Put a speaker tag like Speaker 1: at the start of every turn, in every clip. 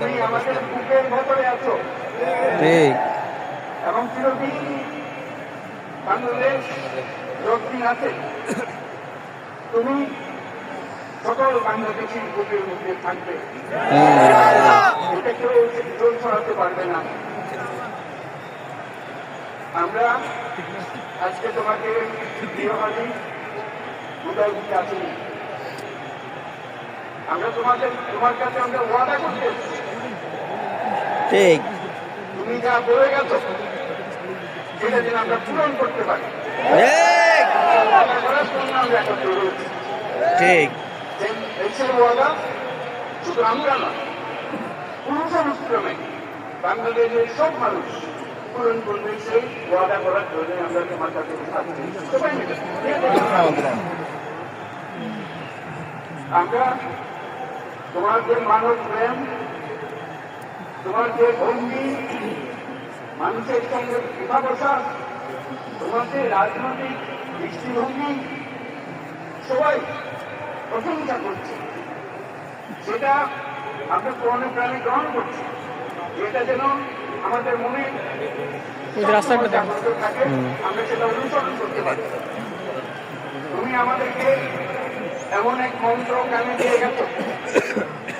Speaker 1: তুমি আমাদের বুকের ভেতরে আছো
Speaker 2: ঠিক
Speaker 1: এবং চিরদিন বাংলাদেশ যতদিন আছে তুমি সকল বাংলাদেশের বুকের মধ্যে থাকবে, এটা কেউ জোর ছড়াতে পারবে না। আমরা আজকে তোমাকে গৃহহারি উদয় দিতে আসিনি, আমরা তোমার কাছে আমরা ওয়াদা করতে এসেছি।
Speaker 2: ঠিক
Speaker 1: তুমি যা বলে গেছো সেটা যেন আমরা পূরণ করতে পারি, ওয়াদা করার জন্য আমরা একত্র রয়েছি।
Speaker 2: ঠিক
Speaker 1: দেশের ওয়াদা শুধু আমরা নয়, পুরুষানুক্রমে বাংলাদেশের সব মানুষ পূরণ করবে, সেই ওয়াদা করার জন্য আমরা তোমার কাছে সবাই মিলে আমরা তোমার যে মানব প্রেম, তোমার যে ভঙ্গি, মানুষের সঙ্গে কথা বসা, তোমার যে রাজনৈতিক দৃষ্টিভঙ্গি, সবাই প্রশংসা করছে, সেটা আমরা প্রাণে প্রাণে গ্রহণ করছি। এটা যেন আমাদের মনে থাকে, আমরা সেটা অনুসরণ করতে পারি। তুমি আমাদেরকে এমন এক মন্ত্র কানে দিয়ে গেছো,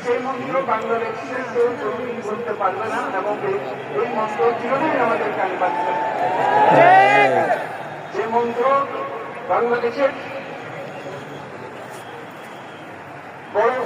Speaker 1: সেই মন্ত্র বাংলাদেশের কেউ কোনদিন বলতে পারবে না, এবং এই মন্ত্র চিরদিন আমাদের কানে বাজবে। যে মন্ত্র বাংলাদেশের বড়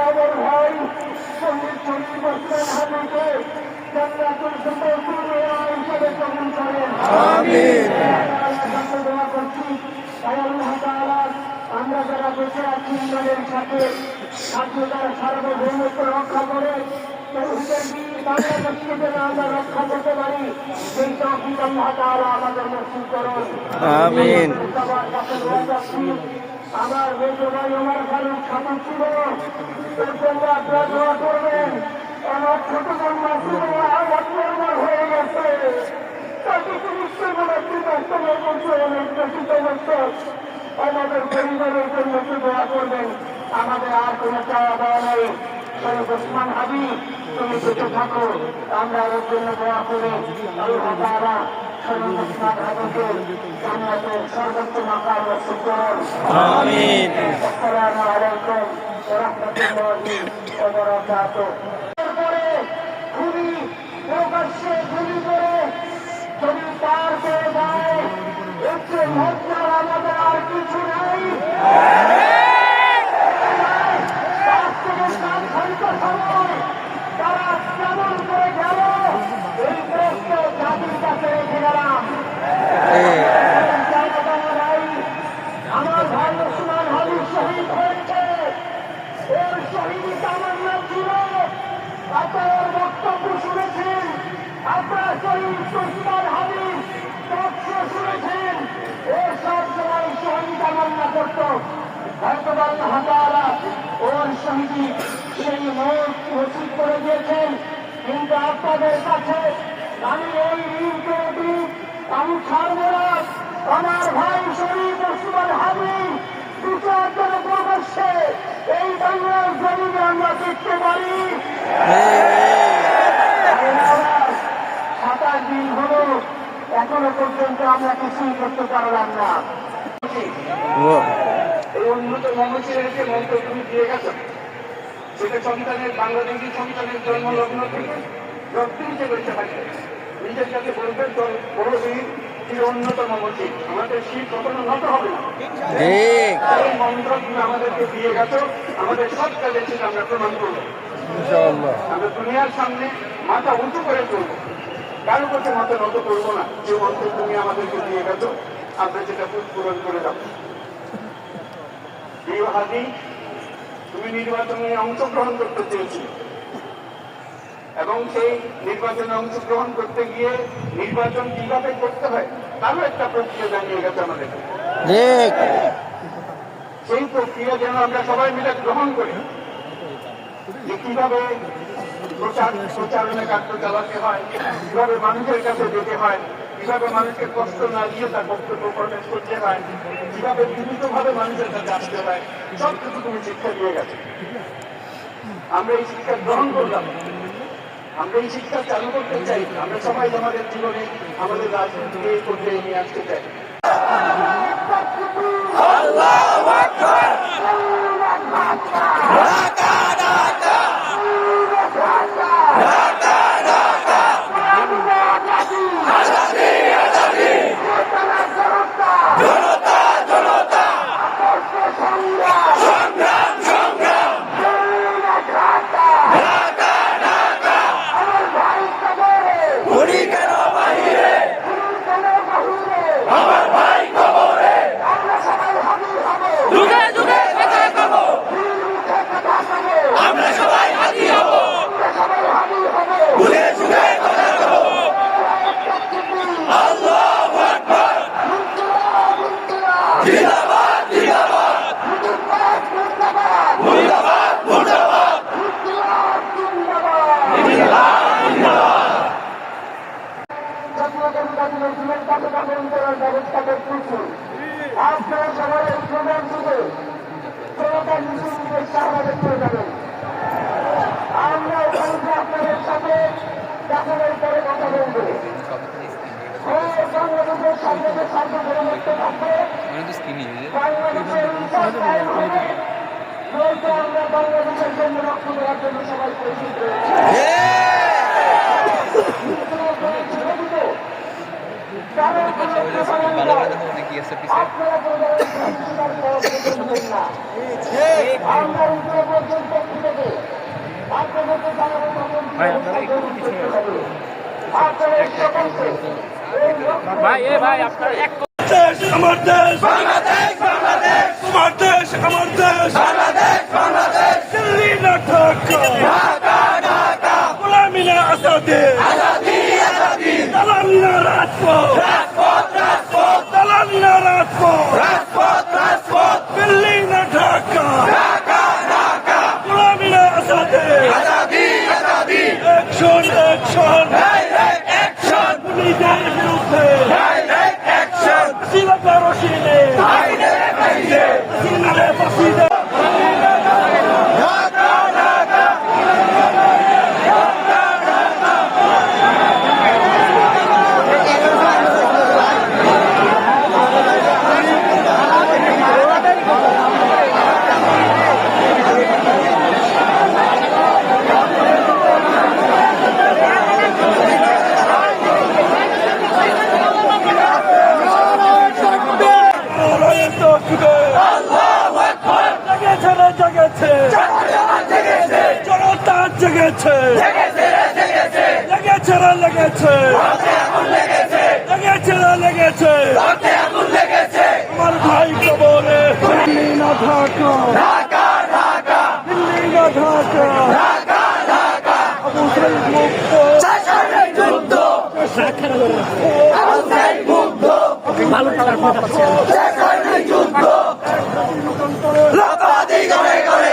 Speaker 1: আমার ভাই পণ্ডিত শরীফ ওসমান হাবিকে জান্নাতুল ফিরদাউস হিসেবে কবুল করেন। আমিন। দোয়া করছি আল্লাহ তাআলা আমরা যারা বেঁচে আছি ইমানের সাথে স্বাধীনতার সার্বভৌমত্ব রক্ষা করে বাংলাদেশকে যেন আমরা রক্ষা করতে পারি, সেই তৌফিক আল্লাহ তাআলা আমাদের নসিব করুন। আমিন। আমার মেজ ভাই ওমর ফারুক সাথে ছিল, এর জন্য আপনারা দোয়া করবেন। আমার ছোট বোন মাসুদ হয়ে গেছে, তাকে চিকিৎসা করার বাস্তবের মধ্যে অনেক বেশি সমস্যা। আমাদের পরিবারের জন্য দোয়া করবেন। আমাদের আর কোনো চাওয়া দেওয়া নেই। শরীফ ওসমান হাবিব তুমি বেঁচে থাকো, আমরা ওর জন্য দোয়া করে আল্লাহ তাআলা শরীফ ওসমান হাবিবকে জান্নাতের সর্বোচ্চ মাকাম নসিব করুন। আমিন। আসসালামু আলাইকুম ওয়া রাহমাতুল্লাহি ওয়া বারাকাতুহু। খুবই প্রকাশ্যে গুলি করে যদি পার করে যায়, এর চেয়ে লজ্জার আমাদের আর কিছু নাই। 5 থেকে 7 ঘন্টা সময় তারা কেমন করে গেল, এই প্রশ্ন জাতির কাছে রেখে গেলাম। আমার ভাই ওসমান হাবিব শহীদ হয়েছে, ওর শহীদ তামান্না ছিল। আপনার বক্তব্য শুনেছেন, আপনার শহীদ ওসমান হাবিব পক্ষ শুনেছেন, ওর সব সময় শহীদ তামান্না করত। হয়তো আল্লাহ তাআলা ওর শহীদ সেই মত নসিব করে দিয়েছেন, কিন্তু আপনাদের কাছে আমি এই ঋণকে আমি ছাড়ব না। আমার ভাই শরীফ ওসমান হাবিব বিচার করে প্রকাশ্যে এই বাংলার জমিনে আমরা দেখতে পারি। 27 দিন হলো, এখনো পর্যন্ত আমরা কিছুই করতে পারলাম না। এই উন্নত মমশিরের যে মন্ত্র তুমি দিয়ে গেছো, সেটা সন্তানের বাংলাদেশি সন্তানের জন্মলগ্ন থেকে যতদিন সে বেঁচে থাকে নিজের কাছে বলবেন বড় বীর যে অন্যতম মসজিদ, আমাদের শীত কখনো নত হবে না। এই মন্ত্র তুমি আমাদেরকে দিয়ে গেছো, আমাদের সব কাজে সেটা আমরা প্রমাণ করবো। আমরা দুনিয়ার সামনে মাথা উঁচু করে চলবো। কারো কাছে মাথা নত করবো না। যে মন্ত্র তুমি আমাদেরকে দিয়ে গেছো, আমরা যেটা পূরণ করে যাবো। প্রিয় হাজি, তুমি নির্বাচনে অংশগ্রহণ করতে চেয়েছিলে এবং সেই নির্বাচনে অংশগ্রহণ করতে গিয়ে নির্বাচন কিভাবে করতে হয় তারও একটা প্রক্রিয়া জানিয়ে গেছে আমাদের।
Speaker 2: ঠিক।
Speaker 1: সেই প্রক্রিয়া যেন আমরা সবাই মিলে গ্রহণ করি, যে কিভাবে প্রচারণা কার্য চালাতে হয়, কিভাবে মানুষের কাছে যেতে হয়, কিভাবে মানুষকে কষ্ট না দিয়ে তার বক্তব্য প্রকাশ করতে হয়, কিভাবে বিভিন্নভাবে মানুষের কাছে আসতে হয়, সব কিছু তুমি শিক্ষা দিয়ে গেছে। আমরা এই শিক্ষা গ্রহণ করলাম, আমরা এই শিক্ষা চালু করতে চাই। আমরা সবাই আমাদের জীবনে আমাদের রাজনীতিকে এই পর্যায়ে নিয়ে আসতে চাই। আপনারা সবাই এই প্রোগ্রাম থেকে জনতার মিছিল সাহায্য দেখতে যাবেন। আমরা ওখানে আপনাদের সাথে দেখানোর পরে কথা বলবো। বাংলাদেশের সামনে সার্বভৌমত্ব থাকবে, বাংলাদেশের কায়েম হবে, নয়তো আমরা বাংলাদেশের জন্য রক্ত দেওয়ার জন্য সবাই প্রস্তুত রয়েছে।
Speaker 3: ভাই আপনার এক
Speaker 4: দেশ আমার দেশ বাংলাদেশ, বাংলাদেশ তোমার দেশ আমার দেশ বাংলাদেশ, বাংলাদেশ দিল্লি না ঢাকা, ঢাকা ঢাকা গোলামি না আজাদি, আজাদি আজাদি দালালি না রাজপথ, রাজপথ রাজপথ দালালি না রাজপথ, রাজপথ রাজপথ দিল্লি না ঢাকা, ঢাকা ঢাকা গোলামি না Azadi, Azadi Azadi action action action পুলিশের বিরুদ্ধে Sila Karosine! Hayde! Hayde! Sinale Faside! জনতা জেগেছে, লেগেছে রে লেগেছে, লেগেছে রে লেগেছে, আমার ভাই কবরে দিল্লি না ঢাকা, ঢাকা ঢাকা দিল্লি না ঢাকা, ঢাকা ঢাকা আবু সাইদ মুক্ত, যুদ্ধ আবু সাইদ মুক্ত ভালো খেলার কথা আছে, যুদ্ধ লতাবাদি করে করে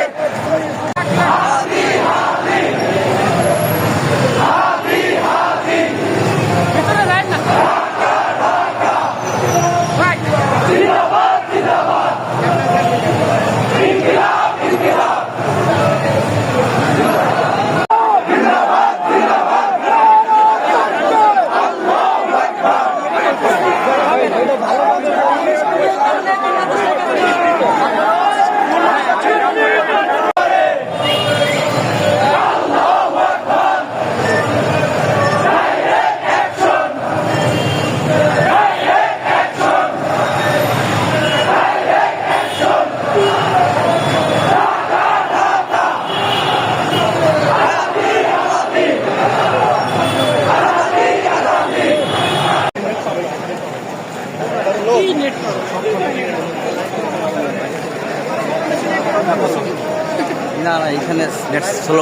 Speaker 2: না না এখানে নেট স্লো